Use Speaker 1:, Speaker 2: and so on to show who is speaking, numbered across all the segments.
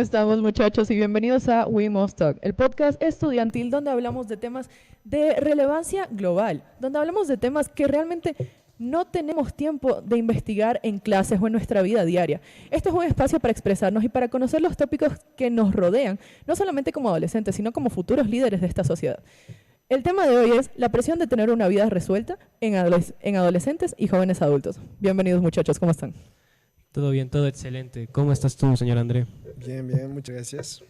Speaker 1: estamos, muchachos? Y bienvenidos a We Must Talk, el podcast estudiantil donde hablamos de temas de relevancia global, donde hablamos de temas que realmente no tenemos tiempo de investigar en clases o en nuestra vida diaria. Este es un espacio para expresarnos y para conocer los tópicos que nos rodean, no solamente como adolescentes, sino como futuros líderes de esta sociedad. El tema de hoy es la presión de tener una vida resuelta en adolescentes y jóvenes adultos. Bienvenidos, muchachos, ¿cómo están?
Speaker 2: Todo bien, todo excelente. ¿Cómo estás tú, señor André?
Speaker 3: Bien, bien, muchas gracias.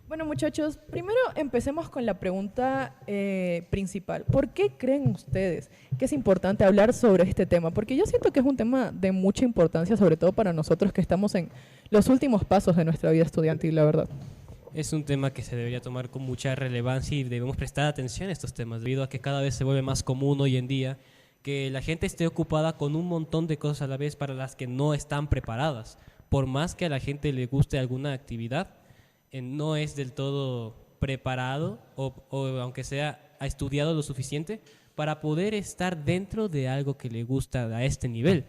Speaker 1: Bueno, muchachos, primero empecemos con la pregunta principal. ¿Por qué creen ustedes que es importante hablar sobre este tema? Porque yo siento que es un tema de mucha importancia, sobre todo para nosotros que estamos en los últimos pasos de nuestra vida estudiantil, la verdad.
Speaker 2: Es un tema que se debería tomar con mucha relevancia y debemos prestar atención a estos temas, debido a que cada vez se vuelve más común hoy en día que la gente esté ocupada con un montón de cosas a la vez para las que no están preparadas. Por más que a la gente le guste alguna actividad, no es del todo preparado o aunque sea ha estudiado lo suficiente para poder estar dentro de algo que le gusta a este nivel.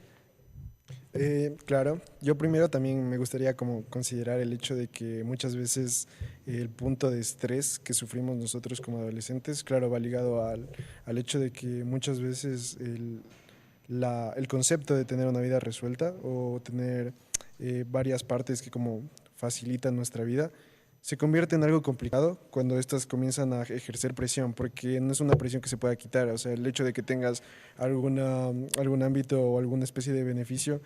Speaker 3: Claro, yo primero también me gustaría como considerar el hecho de que muchas veces el punto de estrés que sufrimos nosotros como adolescentes, claro, va ligado al hecho de que muchas veces el concepto de tener una vida resuelta o tener varias partes que como facilitan nuestra vida, se convierte en algo complicado cuando estas comienzan a ejercer presión, porque no es una presión que se pueda quitar. O sea, el hecho de que tengas algún ámbito o alguna especie de beneficio,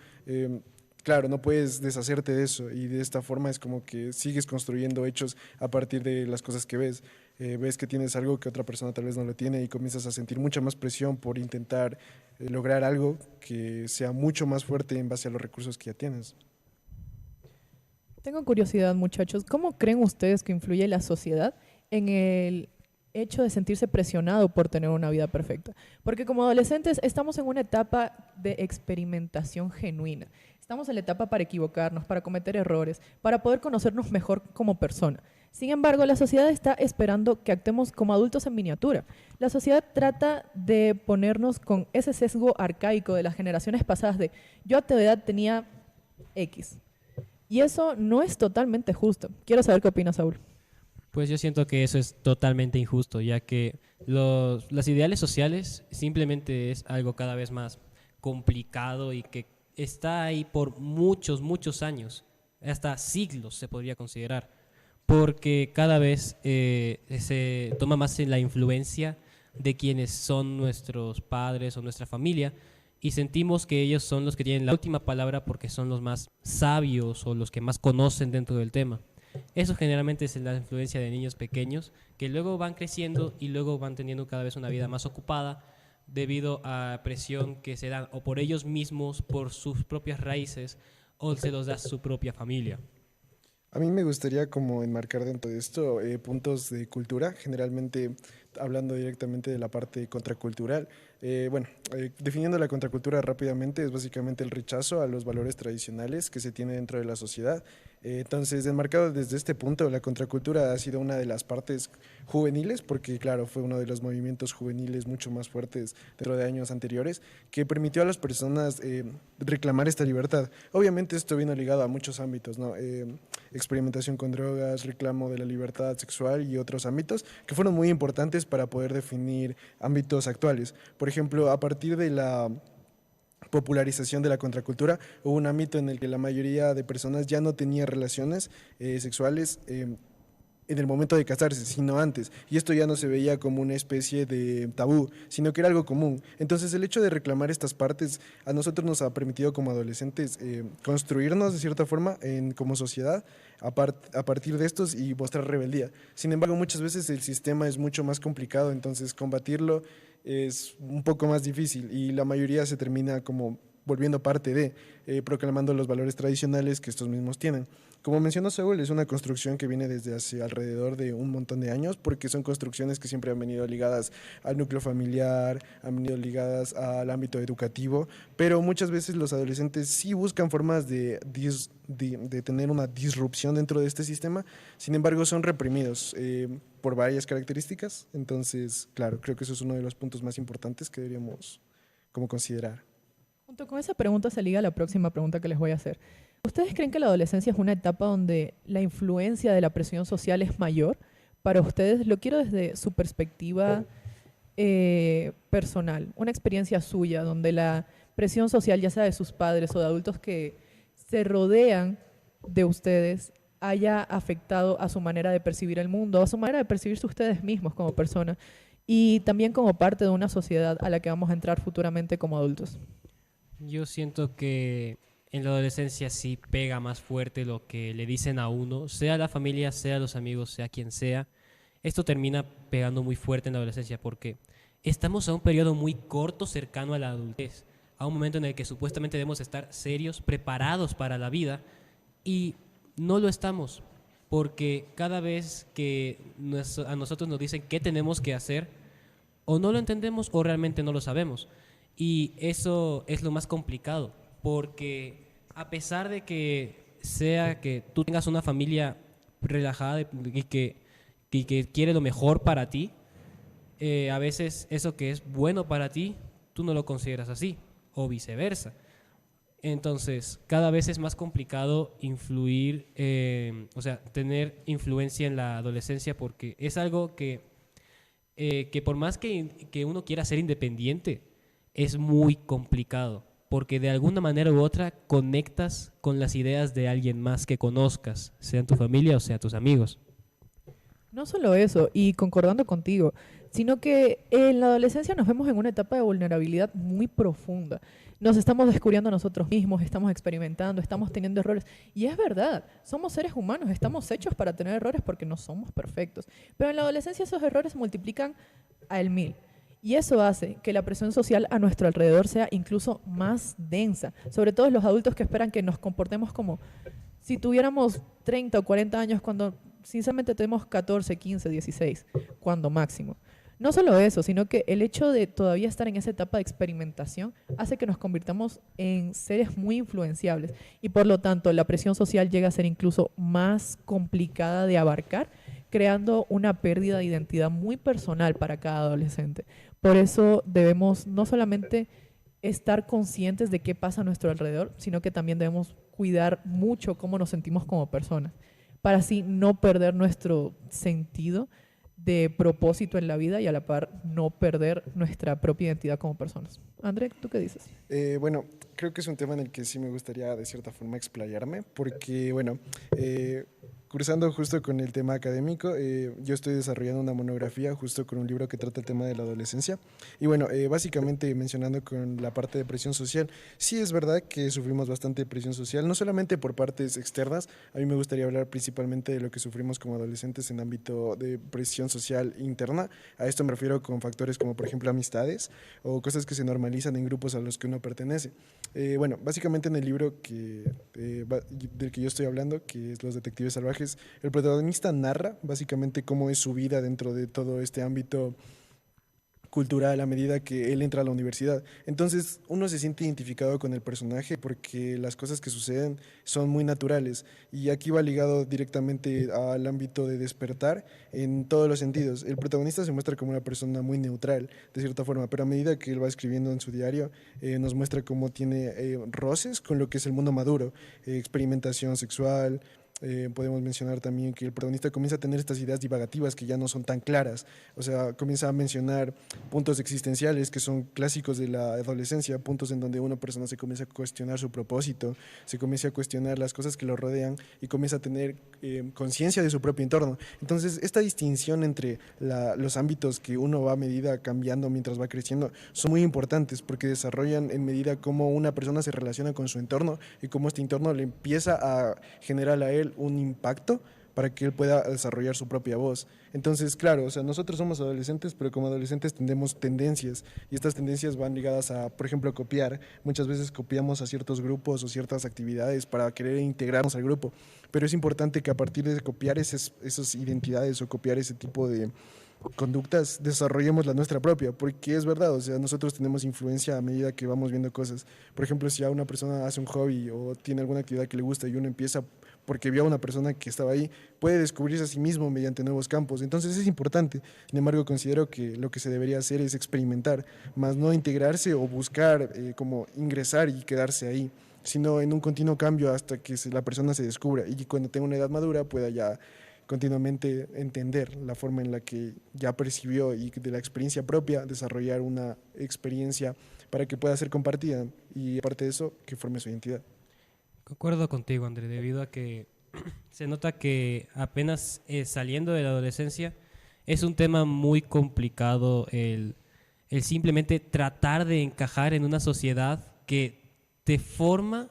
Speaker 3: claro, no puedes deshacerte de eso, y de esta forma es como que sigues construyendo hechos a partir de las cosas que ves. Ves que tienes algo que otra persona tal vez no lo tiene y comienzas a sentir mucha más presión por intentar lograr algo que sea mucho más fuerte en base a los recursos que ya tienes.
Speaker 1: Tengo curiosidad, muchachos. ¿Cómo creen ustedes que influye la sociedad en el hecho de sentirse presionado por tener una vida perfecta? Porque como adolescentes estamos en una etapa de experimentación genuina. Estamos en la etapa para equivocarnos, para cometer errores, para poder conocernos mejor como persona. Sin embargo, la sociedad está esperando que actuemos como adultos en miniatura. La sociedad trata de ponernos con ese sesgo arcaico de las generaciones pasadas de yo a tu edad tenía X. Y eso no es totalmente justo. Quiero saber qué opina Saúl.
Speaker 2: Pues yo siento que eso es totalmente injusto, ya que los ideales sociales simplemente es algo cada vez más complicado y que está ahí por muchos, muchos años, hasta siglos se podría considerar, porque cada vez se toma más la influencia de quienes son nuestros padres o nuestra familia, y sentimos que ellos son los que tienen la última palabra porque son los más sabios o los que más conocen dentro del tema. Eso generalmente es la influencia de niños pequeños que luego van creciendo y luego van teniendo cada vez una vida más ocupada debido a presión que se dan o por ellos mismos, por sus propias raíces, o se los da su propia familia.
Speaker 3: A mí me gustaría como enmarcar dentro de esto puntos de cultura, generalmente hablando directamente de la parte contracultural. Definiendo la contracultura rápidamente, es básicamente el rechazo a los valores tradicionales que se tiene dentro de la sociedad. Entonces, enmarcado desde este punto, la contracultura ha sido una de las partes juveniles, porque claro, fue uno de los movimientos juveniles mucho más fuertes dentro de años anteriores, que permitió a las personas reclamar esta libertad. Obviamente esto vino ligado a muchos ámbitos, ¿no? Experimentación con drogas, reclamo de la libertad sexual y otros ámbitos que fueron muy importantes para poder definir ámbitos actuales. Por ejemplo, a partir de la popularización de la contracultura, hubo un ámbito en el que la mayoría de personas ya no tenía relaciones sexuales en el momento de casarse, sino antes. Y esto ya no se veía como una especie de tabú, sino que era algo común. Entonces el hecho de reclamar estas partes a nosotros nos ha permitido como adolescentes construirnos de cierta forma como sociedad a partir de estos y mostrar rebeldía. Sin embargo, muchas veces el sistema es mucho más complicado, entonces combatirlo es un poco más difícil y la mayoría se termina como volviendo parte de, proclamando los valores tradicionales que estos mismos tienen. Como mencionó Saúl, es una construcción que viene desde hace alrededor de un montón de años, porque son construcciones que siempre han venido ligadas al núcleo familiar, han venido ligadas al ámbito educativo, pero muchas veces los adolescentes sí buscan formas de tener una disrupción dentro de este sistema, sin embargo son reprimidos por varias características. Entonces, claro, creo que eso es uno de los puntos más importantes que deberíamos como considerar.
Speaker 1: Junto con esa pregunta se liga la próxima pregunta que les voy a hacer. ¿Ustedes creen que la adolescencia es una etapa donde la influencia de la presión social es mayor? Para ustedes, lo quiero desde su perspectiva personal, una experiencia suya donde la presión social, ya sea de sus padres o de adultos que se rodean de ustedes, haya afectado a su manera de percibir el mundo, a su manera de percibirse ustedes mismos como personas y también como parte de una sociedad a la que vamos a entrar futuramente como adultos.
Speaker 2: Yo siento que en la adolescencia sí pega más fuerte lo que le dicen a uno, sea la familia, sea los amigos, sea quien sea. Esto termina pegando muy fuerte en la adolescencia porque estamos a un periodo muy corto cercano a la adultez, a un momento en el que supuestamente debemos estar serios, preparados para la vida y no lo estamos porque cada vez que a nosotros nos dicen qué tenemos que hacer, o no lo entendemos o realmente no lo sabemos. Y eso es lo más complicado, porque a pesar de que sea que tú tengas una familia relajada y que quiere lo mejor para ti, a veces eso que es bueno para ti, tú no lo consideras así, o viceversa. Entonces, cada vez es más complicado influir, o sea, tener influencia en la adolescencia, porque es algo que por más que uno quiera ser independiente, es muy complicado, porque de alguna manera u otra conectas con las ideas de alguien más que conozcas, sea tu familia o sea tus amigos.
Speaker 1: No solo eso, y concordando contigo, sino que en la adolescencia nos vemos en una etapa de vulnerabilidad muy profunda. Nos estamos descubriendo a nosotros mismos, estamos experimentando, estamos teniendo errores. Y es verdad, somos seres humanos, estamos hechos para tener errores porque no somos perfectos. Pero en la adolescencia esos errores se multiplican al 1000. Y eso hace que la presión social a nuestro alrededor sea incluso más densa. Sobre todo los adultos que esperan que nos comportemos como si tuviéramos 30 o 40 años cuando sinceramente tenemos 14, 15, 16, cuando máximo. No solo eso, sino que el hecho de todavía estar en esa etapa de experimentación hace que nos convirtamos en seres muy influenciables y por lo tanto la presión social llega a ser incluso más complicada de abarcar, creando una pérdida de identidad muy personal para cada adolescente. Por eso debemos no solamente estar conscientes de qué pasa a nuestro alrededor, sino que también debemos cuidar mucho cómo nos sentimos como personas, para así no perder nuestro sentido de propósito en la vida y a la par no perder nuestra propia identidad como personas. André, ¿tú qué dices?
Speaker 3: Bueno, creo que es un tema en el que sí me gustaría de cierta forma explayarme, porque, bueno, cursando justo con el tema académico, yo estoy desarrollando una monografía justo con un libro que trata el tema de la adolescencia. Y bueno, básicamente mencionando con la parte de presión social, sí es verdad que sufrimos bastante presión social, no solamente por partes externas, a mí me gustaría hablar principalmente de lo que sufrimos como adolescentes en ámbito de presión social interna. A esto me refiero con factores como por ejemplo amistades o cosas que se normalizan en grupos a los que uno pertenece. Bueno, básicamente en el libro del que yo estoy hablando, que es Los Detectives Salvajes, el protagonista narra básicamente cómo es su vida dentro de todo este ámbito cultural a medida que él entra a la universidad. Entonces uno se siente identificado con el personaje porque las cosas que suceden son muy naturales y aquí va ligado directamente al ámbito de despertar en todos los sentidos. El protagonista se muestra como una persona muy neutral de cierta forma, pero a medida que él va escribiendo en su diario nos muestra cómo tiene roces con lo que es el mundo maduro, experimentación sexual. Podemos mencionar también que el protagonista comienza a tener estas ideas divagativas que ya no son tan claras, o sea, comienza a mencionar puntos existenciales que son clásicos de la adolescencia, puntos en donde una persona se comienza a cuestionar su propósito, se comienza a cuestionar las cosas que lo rodean y comienza a tener conciencia de su propio entorno. Entonces, esta distinción entre los ámbitos que uno va a medida cambiando mientras va creciendo son muy importantes porque desarrollan en medida cómo una persona se relaciona con su entorno y cómo este entorno le empieza a generar a él un impacto para que él pueda desarrollar su propia voz. Entonces, claro, o sea, nosotros somos adolescentes, pero como adolescentes tenemos tendencias y estas tendencias van ligadas a, por ejemplo, copiar. Muchas veces copiamos a ciertos grupos o ciertas actividades para querer integrarnos al grupo, pero es importante que a partir de copiar esas identidades o copiar ese tipo de conductas, desarrollemos la nuestra propia, porque es verdad, o sea, nosotros tenemos influencia a medida que vamos viendo cosas. Por ejemplo, si a una persona hace un hobby o tiene alguna actividad que le gusta y uno empieza porque vio a una persona que estaba ahí, puede descubrirse a sí mismo mediante nuevos campos. Entonces es importante. Sin embargo, considero que lo que se debería hacer es experimentar, más no integrarse o buscar como ingresar y quedarse ahí, sino en un continuo cambio hasta que la persona se descubra y cuando tenga una edad madura pueda ya continuamente entender la forma en la que ya percibió y de la experiencia propia desarrollar una experiencia para que pueda ser compartida y aparte de eso, que forme su identidad.
Speaker 2: Concuerdo contigo, André, debido a que se nota que apenas saliendo de la adolescencia es un tema muy complicado el simplemente tratar de encajar en una sociedad que te forma,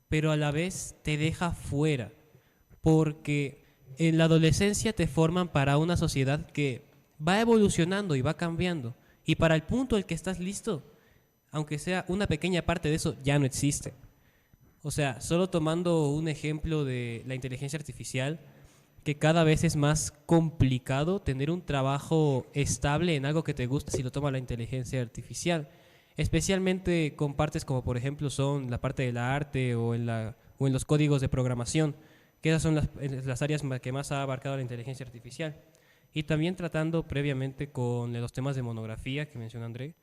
Speaker 2: pero a la vez te deja fuera, porque en la adolescencia te forman para una sociedad que va evolucionando y va cambiando, y para el punto al que estás listo, aunque sea una pequeña parte de eso, ya no existe. O sea, solo tomando un ejemplo de la inteligencia artificial, que cada vez es más complicado tener un trabajo estable en algo que te gusta si lo toma la inteligencia artificial, especialmente con partes como por ejemplo son la parte del arte o en los códigos de programación, que esas son las áreas que más ha abarcado la inteligencia artificial. Y también tratando previamente con los temas de monografía que menciona André.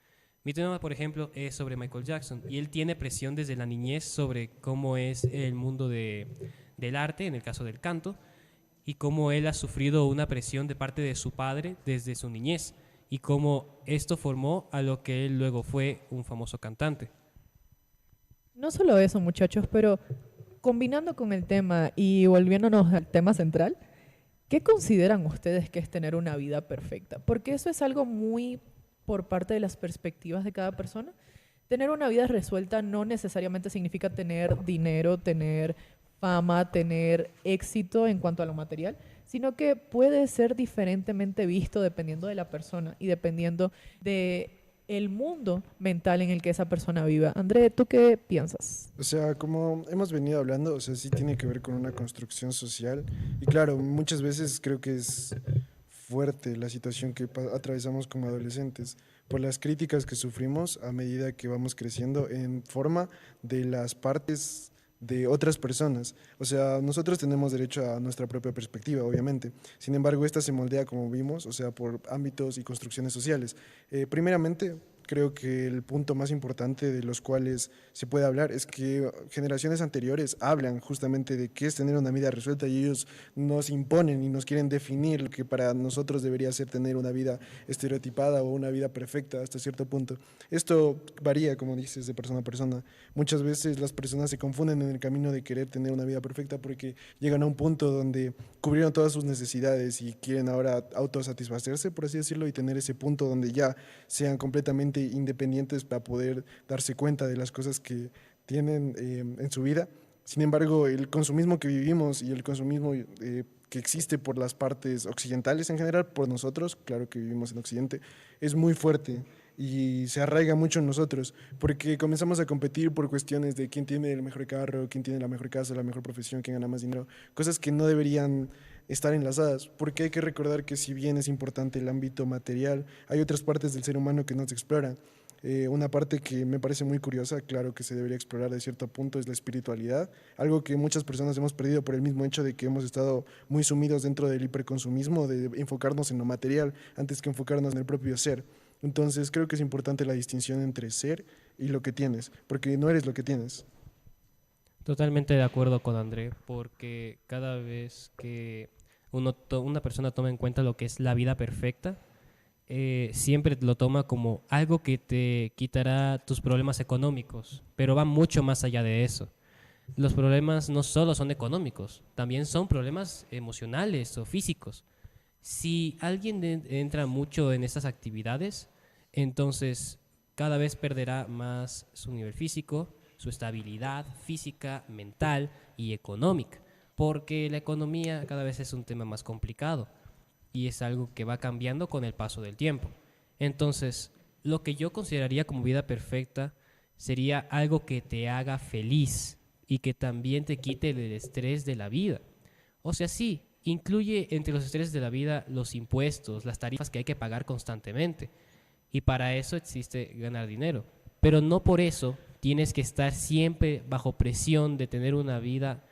Speaker 2: Mi tema, por ejemplo, es sobre Michael Jackson y él tiene presión desde la niñez sobre cómo es el mundo del arte, en el caso del canto, y cómo él ha sufrido una presión de parte de su padre desde su niñez y cómo esto formó a lo que él luego fue un famoso cantante.
Speaker 1: No solo eso, muchachos, pero combinando con el tema y volviéndonos al tema central, ¿qué consideran ustedes que es tener una vida perfecta? Porque eso es algo muy por parte de las perspectivas de cada persona. Tener una vida resuelta no necesariamente significa tener dinero, tener fama, tener éxito en cuanto a lo material, sino que puede ser diferentemente visto dependiendo de la persona y dependiendo de el mundo mental en el que esa persona viva. André, ¿tú qué piensas?
Speaker 3: O sea, como hemos venido hablando, o sea, sí tiene que ver con una construcción social y claro, muchas veces creo que es fuerte la situación que atravesamos como adolescentes por las críticas que sufrimos a medida que vamos creciendo en forma de las partes de otras personas. O sea, nosotros tenemos derecho a nuestra propia perspectiva, obviamente. Sin embargo, esta se moldea, como vimos, o sea, por ámbitos y construcciones sociales. Primeramente, creo que el punto más importante de los cuales se puede hablar es que generaciones anteriores hablan justamente de qué es tener una vida resuelta y ellos nos imponen y nos quieren definir lo que para nosotros debería ser tener una vida estereotipada o una vida perfecta hasta cierto punto. Esto varía, como dices, de persona a persona. Muchas veces las personas se confunden en el camino de querer tener una vida perfecta porque llegan a un punto donde cubrieron todas sus necesidades y quieren ahora autosatisfacerse, por así decirlo, y tener ese punto donde ya sean completamente independientes para poder darse cuenta de las cosas que tienen en su vida. Sin embargo, el consumismo que vivimos y el consumismo que existe por las partes occidentales en general, por nosotros, claro que vivimos en Occidente, es muy fuerte y se arraiga mucho en nosotros, porque comenzamos a competir por cuestiones de quién tiene el mejor carro, quién tiene la mejor casa, la mejor profesión, quién gana más dinero, cosas que no deberían estar enlazadas, porque hay que recordar que si bien es importante el ámbito material, hay otras partes del ser humano que no se exploran. Una parte que me parece muy curiosa, claro que se debería explorar de cierto punto, es la espiritualidad, algo que muchas personas hemos perdido por el mismo hecho de que hemos estado muy sumidos dentro del hiperconsumismo, de enfocarnos en lo material antes que enfocarnos en el propio ser. Entonces creo que es importante la distinción entre ser y lo que tienes, porque no eres lo que tienes.
Speaker 2: Totalmente de acuerdo con André, porque cada vez que una persona toma en cuenta lo que es la vida perfecta, siempre lo toma como algo que te quitará tus problemas económicos, pero va mucho más allá de eso. Los problemas no solo son económicos, también son problemas emocionales o físicos. Si alguien entra mucho en estas actividades, entonces cada vez perderá más su nivel físico, su estabilidad física, mental y económica, porque la economía cada vez es un tema más complicado y es algo que va cambiando con el paso del tiempo. Entonces, lo que yo consideraría como vida perfecta sería algo que te haga feliz y que también te quite el estrés de la vida. O sea, sí, incluye entre los estreses de la vida los impuestos, las tarifas que hay que pagar constantemente. Y para eso existe ganar dinero. Pero no por eso tienes que estar siempre bajo presión de tener una vida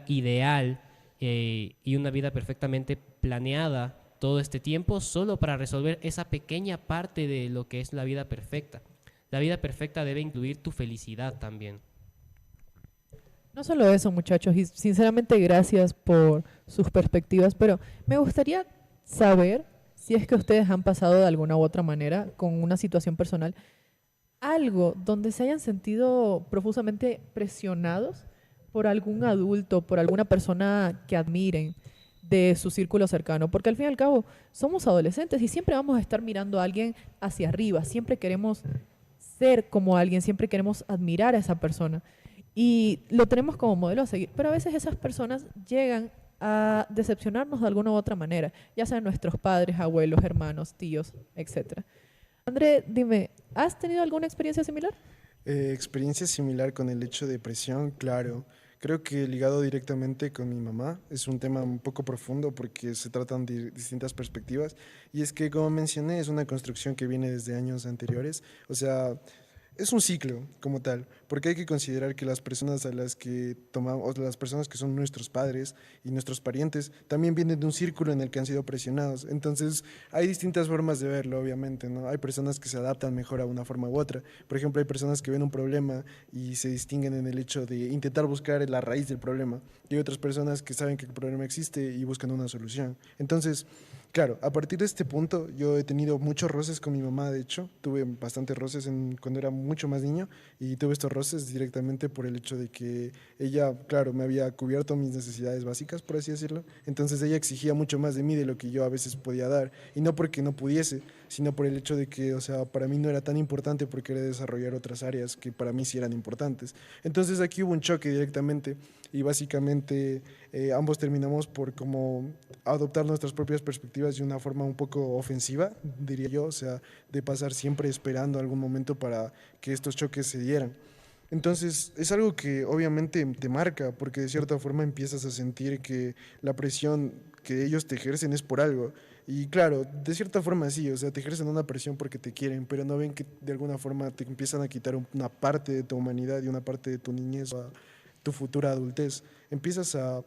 Speaker 2: ideal y una vida perfectamente planeada todo este tiempo solo para resolver esa pequeña parte de lo que es la vida perfecta. La vida perfecta debe incluir tu felicidad también.
Speaker 1: No solo eso, muchachos, y sinceramente gracias por sus perspectivas, pero me gustaría saber si es que ustedes han pasado de alguna u otra manera con una situación personal, algo donde se hayan sentido profusamente presionados por algún adulto, por alguna persona que admiren de su círculo cercano, porque al fin y al cabo somos adolescentes y siempre vamos a estar mirando a alguien hacia arriba, siempre queremos ser como alguien, siempre queremos admirar a esa persona y lo tenemos como modelo a seguir, pero a veces esas personas llegan a decepcionarnos de alguna u otra manera, ya sean nuestros padres, abuelos, hermanos, tíos, etcétera. André, dime, ¿has tenido alguna experiencia similar?
Speaker 3: Experiencia similar con el hecho de presión, claro. Creo que ligado directamente con mi mamá es un tema un poco profundo porque se tratan de distintas perspectivas y es que, como mencioné, es una construcción que viene desde años anteriores. O sea, es un ciclo como tal, porque hay que considerar que las personas a las que tomamos, las personas que son nuestros padres y nuestros parientes, también vienen de un círculo en el que han sido presionados. Entonces, hay distintas formas de verlo, obviamente, ¿no? Hay personas que se adaptan mejor a una forma u otra. Por ejemplo, hay personas que ven un problema y se distinguen en el hecho de intentar buscar la raíz del problema. Y hay otras personas que saben que el problema existe y buscan una solución. Entonces, claro, a partir de este punto yo he tenido muchos roces con mi mamá, de hecho, tuve bastantes roces cuando era mucho más niño y tuve estos roces directamente por el hecho de que ella, claro, me había cubierto mis necesidades básicas, por así decirlo, entonces ella exigía mucho más de mí de lo que yo a veces podía dar y no porque no pudiese, sino por el hecho de que, o sea, para mí no era tan importante porque quería desarrollar otras áreas que para mí sí eran importantes. Entonces aquí hubo un choque directamente y básicamente ambos terminamos por como adoptar nuestras propias perspectivas de una forma un poco ofensiva, diría yo, o sea, de pasar siempre esperando algún momento para que estos choques se dieran. Entonces, es algo que obviamente te marca, porque de cierta forma empiezas a sentir que la presión que ellos te ejercen es por algo. Y claro, de cierta forma sí, o sea, te ejercen una presión porque te quieren, pero no ven que de alguna forma te empiezan a quitar una parte de tu humanidad y una parte de tu niñez, a tu futura adultez. Empiezas a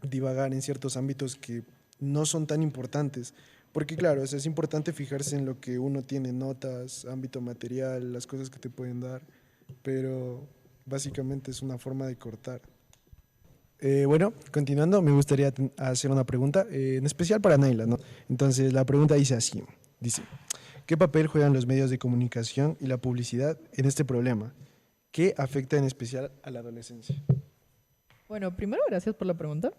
Speaker 3: divagar en ciertos ámbitos que no son tan importantes. Porque claro, o sea, es importante fijarse en lo que uno tiene, notas, ámbito material, las cosas que te pueden dar, pero básicamente es una forma de cortar. Bueno, continuando, me gustaría hacer una pregunta, en especial para Naila, ¿no? Entonces, la pregunta dice así, dice, ¿qué papel juegan los medios de comunicación y la publicidad en este problema? ¿Qué afecta en especial a la adolescencia?
Speaker 1: Bueno, primero, gracias por la pregunta.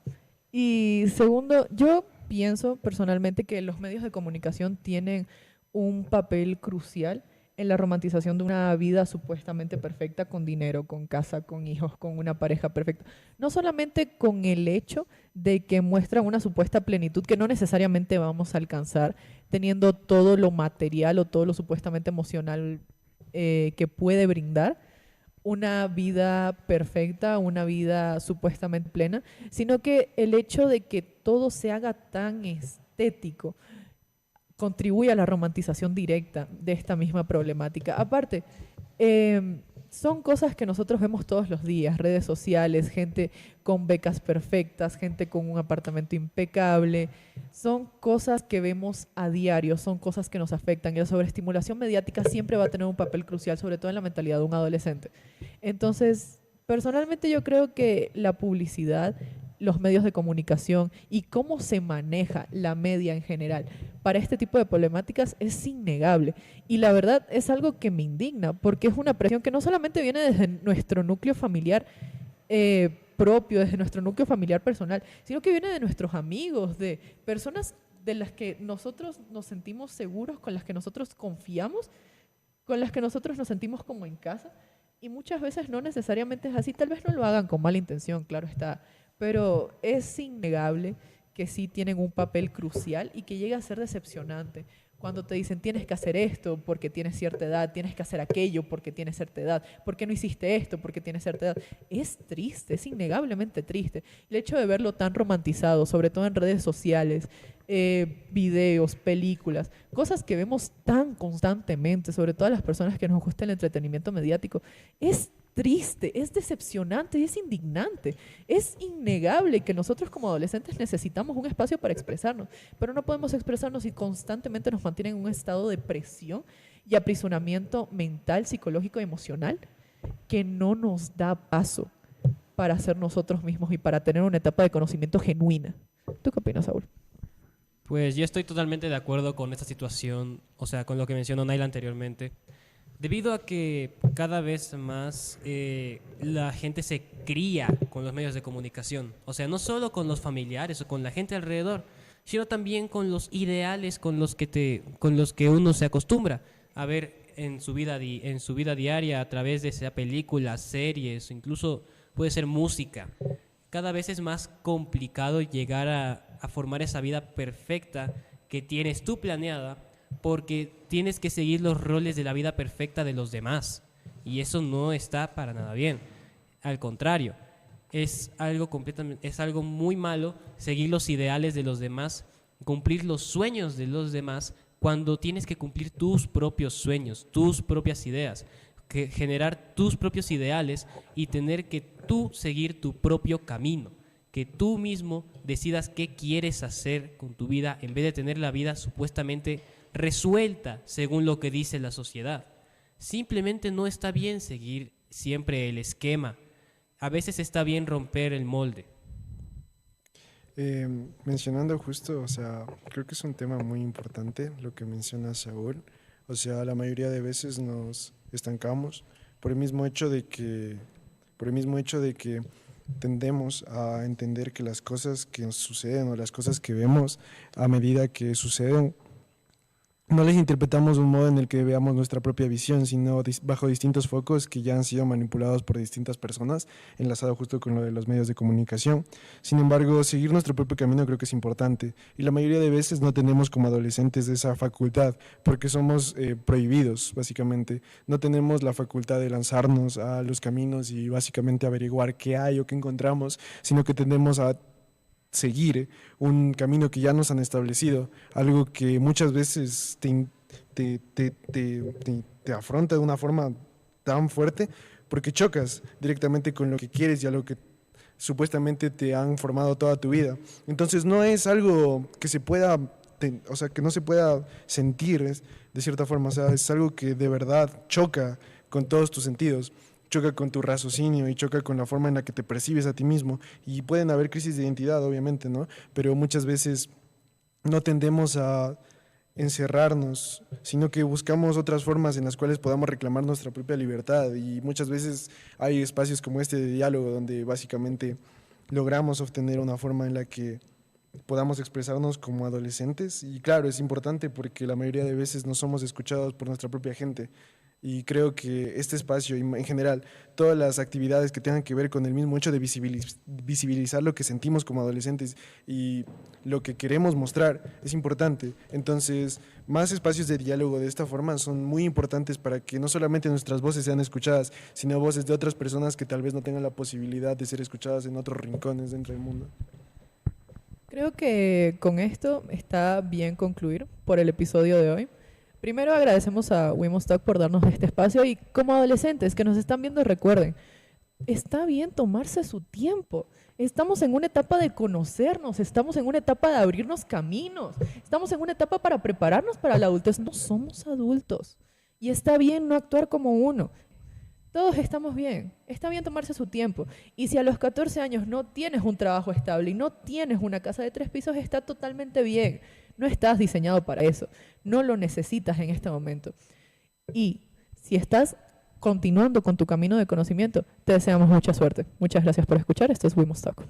Speaker 1: Y segundo, yo pienso personalmente que los medios de comunicación tienen un papel crucial en la romantización de una vida supuestamente perfecta con dinero, con casa, con hijos, con una pareja perfecta. No solamente con el hecho de que muestran una supuesta plenitud que no necesariamente vamos a alcanzar teniendo todo lo material o todo lo supuestamente emocional que puede brindar una vida perfecta, una vida supuestamente plena, sino que el hecho de que todo se haga tan estético contribuye a la romantización directa de esta misma problemática. Aparte, son cosas que nosotros vemos todos los días, redes sociales, gente con becas perfectas, gente con un apartamento impecable, son cosas que vemos a diario, son cosas que nos afectan y la sobreestimulación mediática siempre va a tener un papel crucial, sobre todo en la mentalidad de un adolescente. Entonces, personalmente yo creo que la publicidad, los medios de comunicación y cómo se maneja la media en general para este tipo de problemáticas es innegable. Y la verdad es algo que me indigna, porque es una presión que no solamente viene desde nuestro núcleo familiar propio, desde nuestro núcleo familiar personal, sino que viene de nuestros amigos, de personas de las que nosotros nos sentimos seguros, con las que nosotros confiamos, con las que nosotros nos sentimos como en casa. Y muchas veces no necesariamente es así, tal vez no lo hagan con mala intención, claro está, pero es innegable que sí tienen un papel crucial y que llega a ser decepcionante. Cuando te dicen tienes que hacer esto porque tienes cierta edad, tienes que hacer aquello porque tienes cierta edad, ¿por qué no hiciste esto porque tienes cierta edad? Es triste, es innegablemente triste. El hecho de verlo tan romantizado, sobre todo en redes sociales, videos, películas, cosas que vemos tan constantemente, sobre todo a las personas que nos gusta el entretenimiento mediático, es triste, es decepcionante y es indignante. Es innegable que nosotros como adolescentes necesitamos un espacio para expresarnos, pero no podemos expresarnos si constantemente nos mantienen en un estado de presión y aprisionamiento mental, psicológico y emocional que no nos da paso para ser nosotros mismos y para tener una etapa de conocimiento genuina. ¿Tú qué opinas, Saúl?
Speaker 2: Pues yo estoy totalmente de acuerdo con esta situación, o sea, con lo que mencionó Naila anteriormente, debido a que cada vez más la gente se cría con los medios de comunicación, o sea, no solo con los familiares o con la gente alrededor, sino también con los ideales con los que uno se acostumbra a ver en su vida diaria a través de sea películas, series, incluso puede ser música. Cada vez es más complicado llegar a formar esa vida perfecta que tienes tú planeada, porque tienes que seguir los roles de la vida perfecta de los demás, y eso no está para nada bien. Al contrario, es algo muy malo seguir los ideales de los demás, cumplir los sueños de los demás, cuando tienes que cumplir tus propios sueños, tus propias ideas, que generar tus propios ideales y tener que tú seguir tu propio camino, que tú mismo decidas qué quieres hacer con tu vida en vez de tener la vida supuestamente resuelta según lo que dice la sociedad. Simplemente no está bien seguir siempre el esquema. A veces está bien romper el molde.
Speaker 3: Mencionando justo, o sea, creo que es un tema muy importante lo que menciona Saúl. O sea, la mayoría de veces nos estancamos por el mismo hecho de que, tendemos a entender que las cosas que nos suceden o las cosas que vemos a medida que suceden, no les interpretamos de un modo en el que veamos nuestra propia visión, sino bajo distintos focos que ya han sido manipulados por distintas personas, enlazado justo con lo de los medios de comunicación. Sin embargo, seguir nuestro propio camino creo que es importante, y la mayoría de veces no tenemos como adolescentes esa facultad, porque somos prohibidos, básicamente. No tenemos la facultad de lanzarnos a los caminos y básicamente averiguar qué hay o qué encontramos, sino que tendemos a seguir un camino que ya nos han establecido, algo que muchas veces te afronta de una forma tan fuerte, porque chocas directamente con lo que quieres y a lo que supuestamente te han formado toda tu vida. Entonces no es algo que se pueda, o sea, que no se pueda sentir de cierta forma, o sea, es algo que de verdad choca con todos tus sentidos. Choca con tu raciocinio y choca con la forma en la que te percibes a ti mismo, y pueden haber crisis de identidad, obviamente, ¿no? Pero muchas veces no tendemos a encerrarnos, sino que buscamos otras formas en las cuales podamos reclamar nuestra propia libertad, y muchas veces hay espacios como este de diálogo donde básicamente logramos obtener una forma en la que podamos expresarnos como adolescentes. Y claro, es importante porque la mayoría de veces no somos escuchados por nuestra propia gente. Y creo que este espacio y en general todas las actividades que tengan que ver con el mismo hecho de visibilizar lo que sentimos como adolescentes y lo que queremos mostrar es importante. Entonces, más espacios de diálogo de esta forma son muy importantes para que no solamente nuestras voces sean escuchadas, sino voces de otras personas que tal vez no tengan la posibilidad de ser escuchadas en otros rincones dentro del mundo.
Speaker 1: Creo que con esto está bien concluir por el episodio de hoy. Primero agradecemos a Wimostock por darnos este espacio, y como adolescentes que nos están viendo, recuerden, está bien tomarse su tiempo. Estamos en una etapa de conocernos, estamos en una etapa de abrirnos caminos, estamos en una etapa para prepararnos para la adultez. No somos adultos y está bien no actuar como uno. Todos estamos bien, está bien tomarse su tiempo. Y si a los 14 años no tienes un trabajo estable y no tienes una casa de 3 pisos, está totalmente bien. No estás diseñado para eso, no lo necesitas en este momento. Y si estás continuando con tu camino de conocimiento, te deseamos mucha suerte. Muchas gracias por escuchar. Esto es Wimostock.